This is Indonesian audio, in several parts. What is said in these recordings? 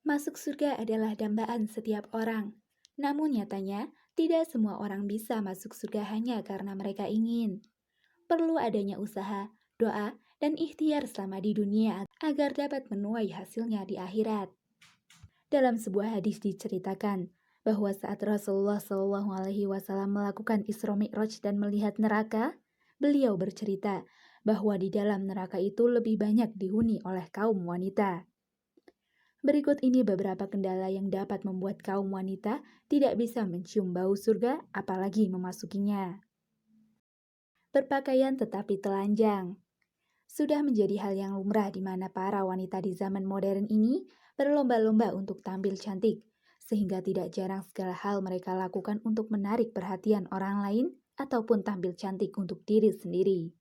Masuk surga adalah dambaan setiap orang. Namun nyatanya, tidak semua orang bisa masuk surga hanya karena mereka ingin. Perlu adanya usaha, doa, dan ikhtiar selama di dunia agar dapat menuai hasilnya di akhirat. Dalam sebuah hadis diceritakan bahwa saat Rasulullah SAW melakukan Isra Mi'raj dan melihat neraka, beliau bercerita bahwa di dalam neraka itu lebih banyak dihuni oleh kaum wanita. Berikut ini beberapa kendala yang dapat membuat kaum wanita tidak bisa mencium bau surga, apalagi memasukinya. Berpakaian tetapi telanjang. Sudah menjadi hal yang lumrah di mana para wanita di zaman modern ini berlomba-lomba untuk tampil cantik, sehingga tidak jarang segala hal mereka lakukan untuk menarik perhatian orang lain ataupun tampil cantik untuk diri sendiri.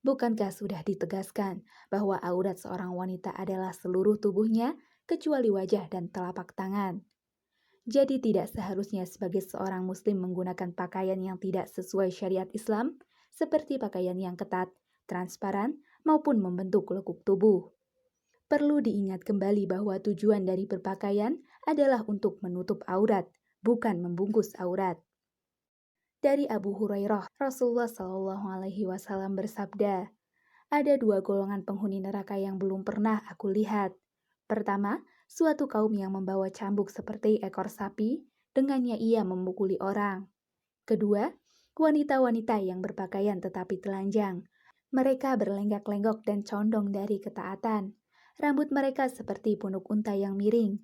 Bukankah sudah ditegaskan bahwa aurat seorang wanita adalah seluruh tubuhnya, kecuali wajah dan telapak tangan? Jadi tidak seharusnya sebagai seorang muslim menggunakan pakaian yang tidak sesuai syariat Islam, seperti pakaian yang ketat, transparan, maupun membentuk lekuk tubuh. Perlu diingat kembali bahwa tujuan dari berpakaian adalah untuk menutup aurat, bukan membungkus aurat. Dari Abu Hurairah, Rasulullah SAW bersabda, ada dua golongan penghuni neraka yang belum pernah aku lihat. Pertama, suatu kaum yang membawa cambuk seperti ekor sapi, dengannya ia memukuli orang. Kedua, wanita-wanita yang berpakaian tetapi telanjang. Mereka berlenggak-lenggok dan condong dari ketaatan. Rambut mereka seperti punuk unta yang miring.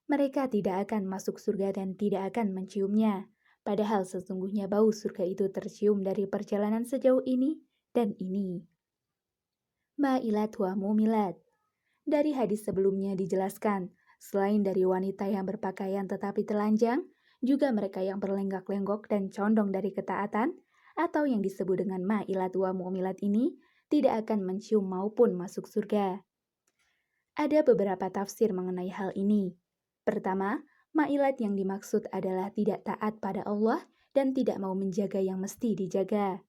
Mereka tidak akan masuk surga dan tidak akan menciumnya. Padahal sesungguhnya bau surga itu tercium dari perjalanan sejauh ini dan ini. Ma'ilat wa mumilat. Dari hadis sebelumnya dijelaskan, selain dari wanita yang berpakaian tetapi telanjang, juga mereka yang berlenggak-lenggok dan condong dari ketaatan, atau yang disebut dengan ma'ilat wa mumilat ini, tidak akan mencium maupun masuk surga. Ada beberapa tafsir mengenai hal ini. Pertama, ma'ilat yang dimaksud adalah tidak taat pada Allah dan tidak mau menjaga yang mesti dijaga.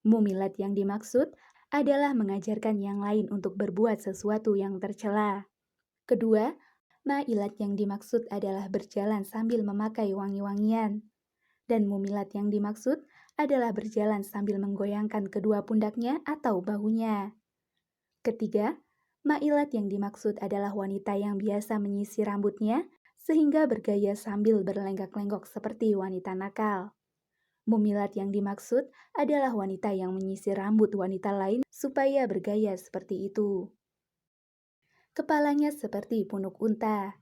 Mumilat yang dimaksud adalah mengajarkan yang lain untuk berbuat sesuatu yang tercela. Kedua, ma'ilat yang dimaksud adalah berjalan sambil memakai wangi-wangian. Dan mumilat yang dimaksud adalah berjalan sambil menggoyangkan kedua pundaknya atau bahunya. Ketiga, ma'ilat yang dimaksud adalah wanita yang biasa menyisir rambutnya sehingga bergaya sambil berlenggak-lenggok seperti wanita nakal. Mumilat yang dimaksud adalah wanita yang menyisir rambut wanita lain supaya bergaya seperti itu. Kepalanya seperti punuk unta.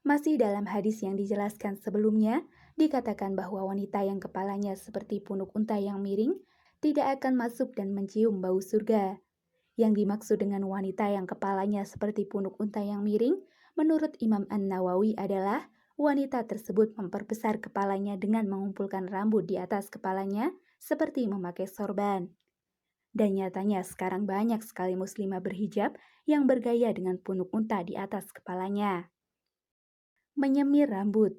Masih dalam hadis yang dijelaskan sebelumnya, dikatakan bahwa wanita yang kepalanya seperti punuk unta yang miring tidak akan masuk dan mencium bau surga. Yang dimaksud dengan wanita yang kepalanya seperti punuk unta yang miring, menurut Imam An-Nawawi adalah wanita tersebut memperbesar kepalanya dengan mengumpulkan rambut di atas kepalanya seperti memakai sorban. Dan nyatanya sekarang banyak sekali muslimah berhijab yang bergaya dengan punuk unta di atas kepalanya. Menyemir rambut.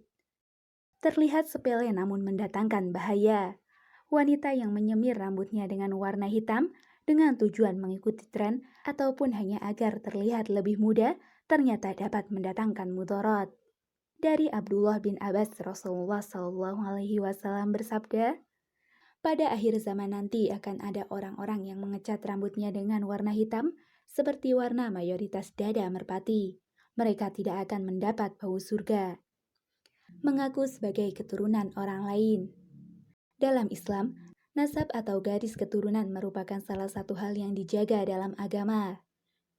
Terlihat sepele namun mendatangkan bahaya. Wanita yang menyemir rambutnya dengan warna hitam dengan tujuan mengikuti tren ataupun hanya agar terlihat lebih muda ternyata dapat mendatangkan mudarat. Dari Abdullah bin Abbas, Rasulullah SAW bersabda, pada akhir zaman nanti akan ada orang-orang yang mengecat rambutnya dengan warna hitam seperti warna mayoritas dada merpati. Mereka tidak akan mendapat bau surga. Mengaku sebagai keturunan orang lain. Dalam Islam, nasab atau garis keturunan merupakan salah satu hal yang dijaga dalam agama.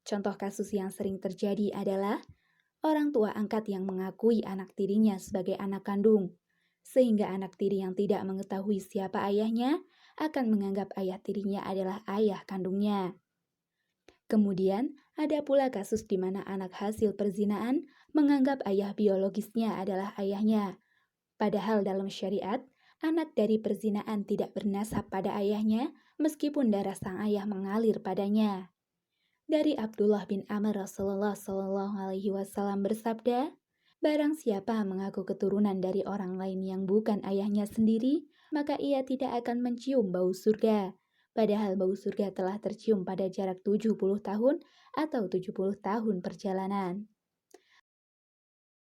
Contoh kasus yang sering terjadi adalah orang tua angkat yang mengakui anak tirinya sebagai anak kandung, sehingga anak tiri yang tidak mengetahui siapa ayahnya akan menganggap ayah tirinya adalah ayah kandungnya. Kemudian, ada pula kasus di mana anak hasil perzinaan menganggap ayah biologisnya adalah ayahnya. Padahal dalam syariat, anak dari perzinaan tidak bernasab pada ayahnya meskipun darah sang ayah mengalir padanya. Dari Abdullah bin Amr, Rasulullah SAW bersabda, barang siapa mengaku keturunan dari orang lain yang bukan ayahnya sendiri, maka ia tidak akan mencium bau surga. Padahal bau surga telah tercium pada jarak 70 tahun atau 70 tahun perjalanan.